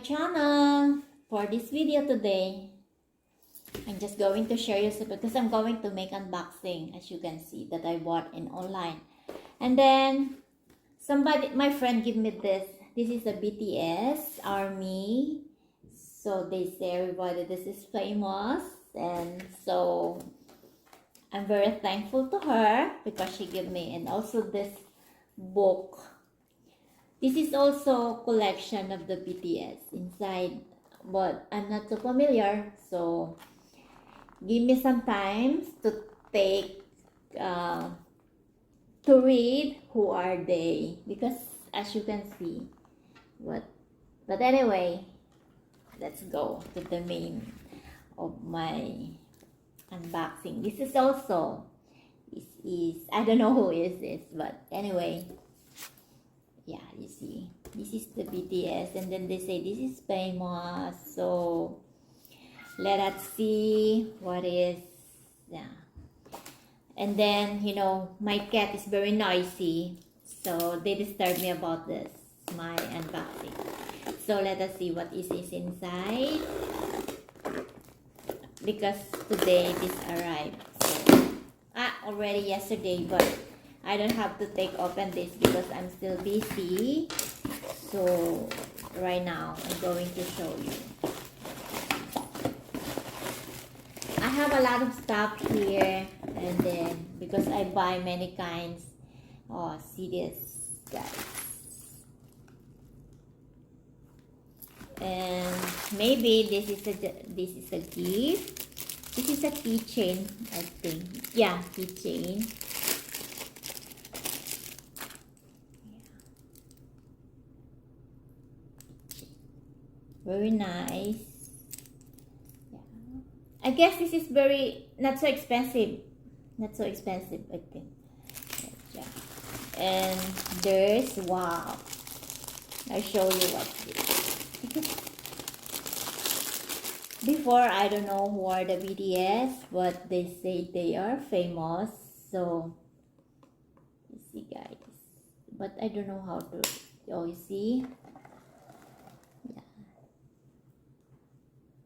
channel. For this video today, I'm just going to share you because I'm going to make unboxing, as you can see, that I bought in online. And then my friend gave me this. This is a BTS ARMY. So they say everybody this is famous, and so I'm very thankful to her because she gave me, and also this book. This is also collection of the BTS inside, but I'm not so familiar, so give me some time to take to read who are they, because as you can see, but anyway, let's go to the main of my unboxing. This is I don't know who is this, but anyway, yeah, you see, this is the BTS, and then they say this is famous, so let us see what is. Yeah, and then my cat is very noisy, so they disturb me about this my unboxing. So let us see what is inside, because today this arrived. So already yesterday, but I don't have to open this because I'm still busy. So right now I'm going to show you. I have a lot of stuff here, and then because I buy many kinds. Oh, see this, guys. And maybe this is a gift. This is a keychain, I think. Yeah, keychain. Very nice. Yeah. I guess this is not so expensive. Not so expensive, I think. Yeah. And there's, wow. I'll show you what's this. Before, I don't know who are the BTS, but they say they are famous. So, you see, guys. But I don't know how to. Oh, you see? Yeah.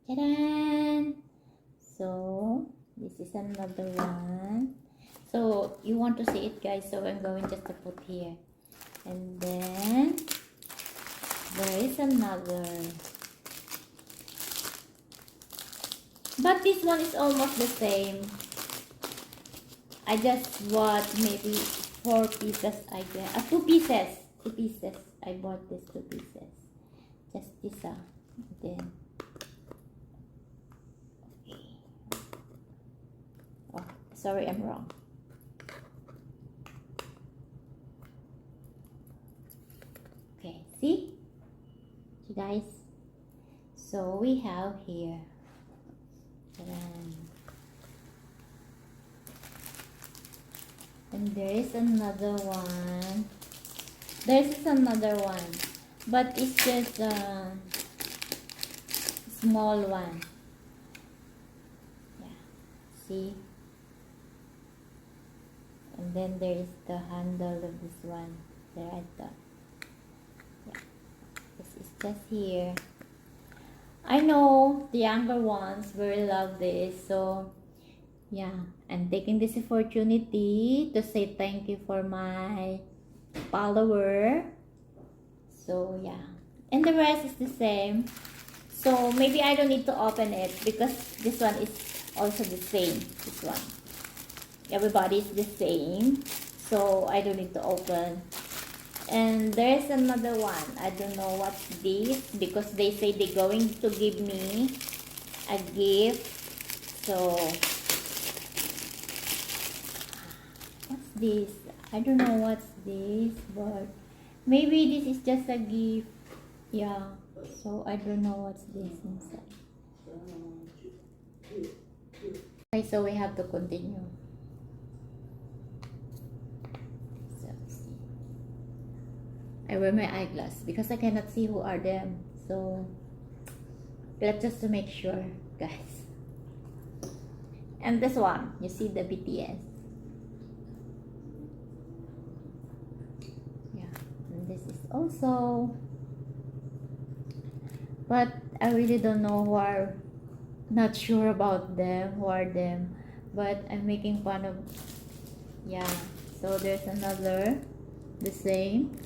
Ta-da! So, this is another one. So, you want to see it, guys? So, I'm going just to put here. And then, there is another. But this one is almost the same. I just bought maybe 4 pieces, I guess. 2 pieces. 2 pieces. I bought this 2 pieces. Just this. Then. Okay. Oh, sorry, I'm wrong. Okay, see? You guys? So we have here. And there is another one. There's another one, but it's just a small one. Yeah, see? And then there is the handle of this one. There at the. Yeah, this is just here. I know the younger ones very love this, so yeah, I'm taking this opportunity to say thank you for my follower. So yeah, and the rest is the same. So maybe I don't need to open it because this one is also the same. This one, everybody is the same, so I don't need to open. And there's another one. I don't know what's this because they say they're going to give me a gift. So what's this? I don't know what's this, but maybe this is just a gift. Yeah. So I don't know what's this inside. Okay, so we have to continue. I wear my eyeglass because I cannot see who are them. So let's just to make sure, guys. And this one, you see the BTS. Yeah, and this is also but I really don't know who are, not sure about them, who are them, but I'm making fun of, yeah. So there's another, the same,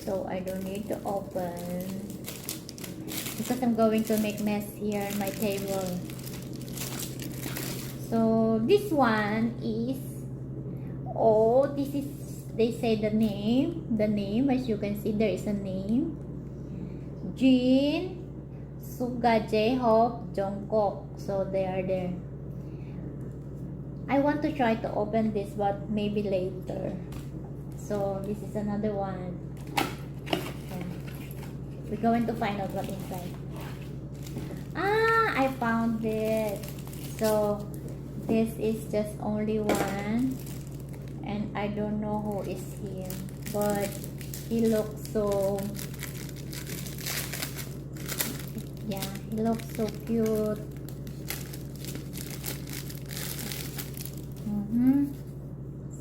so I don't need to open because I'm going to make mess here on my table. So this one is, oh, this is, they say the name, as you can see there is a name, Jin, Suga, J-Hope, Jungkook. So they are there. I want to try to open this, but maybe later. So this is another one. Yeah. We're going to find out what inside. Ah, I found it. So this is just only one, and I don't know who is him, but he looks so, yeah, he looks so cute.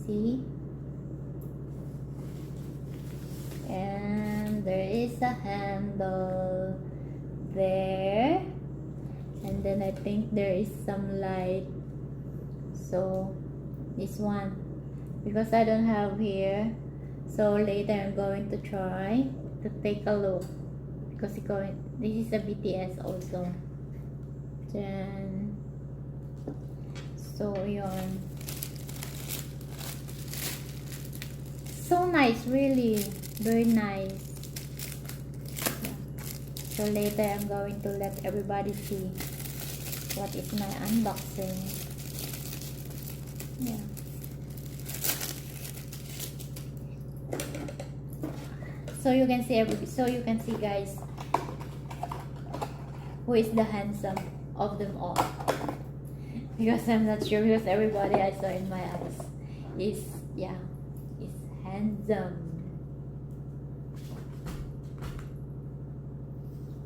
See, and there is a handle there, and then I think there is some light. So this one, because I don't have here, so later I'm going to try to take a look, because this is a BTS also. Then so yun, so nice, really very nice. Yeah. So later I'm going to let everybody see what is my unboxing. Yeah. So you can see guys, who is the handsome of them all. Because I'm not sure, because everybody I saw in my eyes is, yeah, is handsome.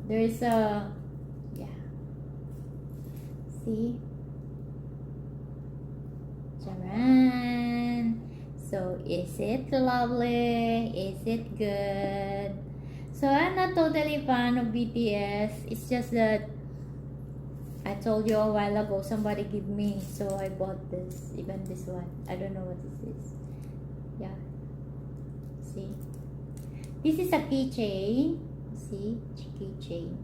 There is a, yeah, see, Charan. So is it lovely? Is it good? So I'm not totally fan of BTS. It's just that I told you a while ago, somebody give me, so I bought this. Even this one, I don't know what this is. Yeah, see, this is a keychain. See, keychain,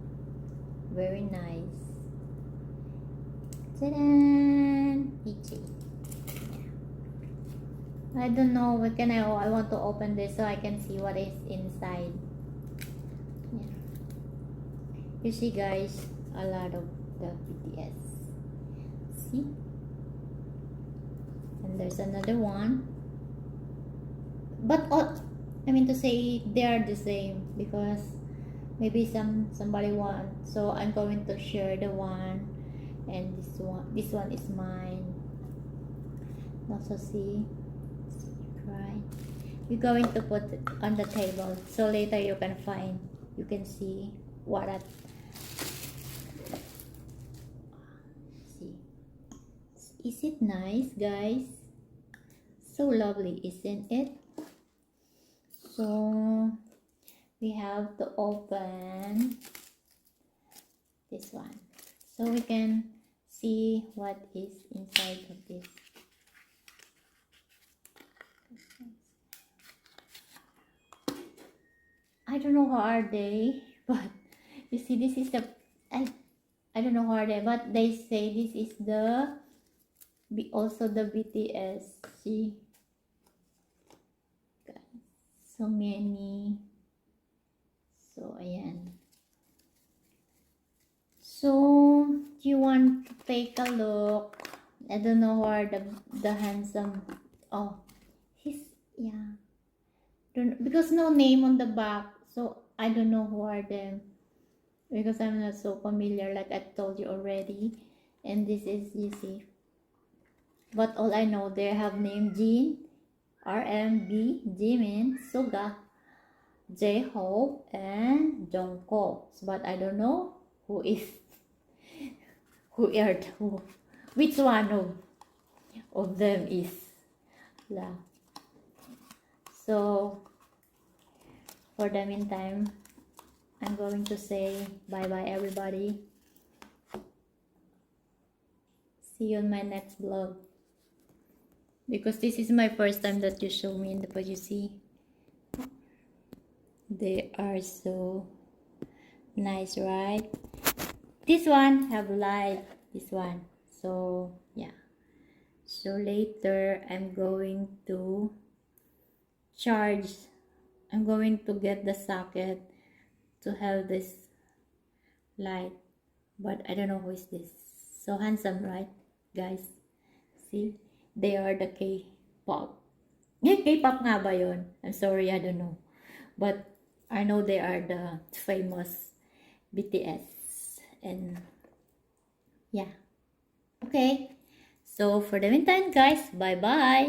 very nice. Ta-da! Keychain. I don't know what can I want to open this so I can see what is inside. Yeah, you see guys, a lot of the BTS. See, and there's another one, but I mean to say they are the same, because maybe somebody want, so I'm going to share the one, and this one is mine. Also see, right, we're going to put it on the table, so later you can see what I see. Is it nice guys? So lovely, isn't it? So we have to open this one so we can see what is inside of this. I don't know how are they, but you see this is the, I don't know how are they, but they say this is the also the BTS. See, so many. So ayan. So you want to take a look? I don't know where the handsome. Oh, he's, yeah. Don't, because no name on the back, so I don't know who are them, because I'm not so familiar, like I told you already. And this is, you see, but all I know, they have name Jin, RMB, Jimin, Suga, J-Hope, and Jungkook. But I don't know who is who, which one of them is. Yeah. So for the meantime, I'm going to say bye-bye, everybody. See you on my next vlog. Because this is my first time that you show me in the but you see. They are so nice, right? This one have light, this one. So yeah. So later I'm going to charge. I'm going to get the socket to have this light. But I don't know who is this. So handsome, right, guys? See? They are the K-pop. K-pop nga ba yun? I'm sorry, I don't know. But I know they are the famous BTS. And yeah. Okay. So for the meantime, guys, bye-bye.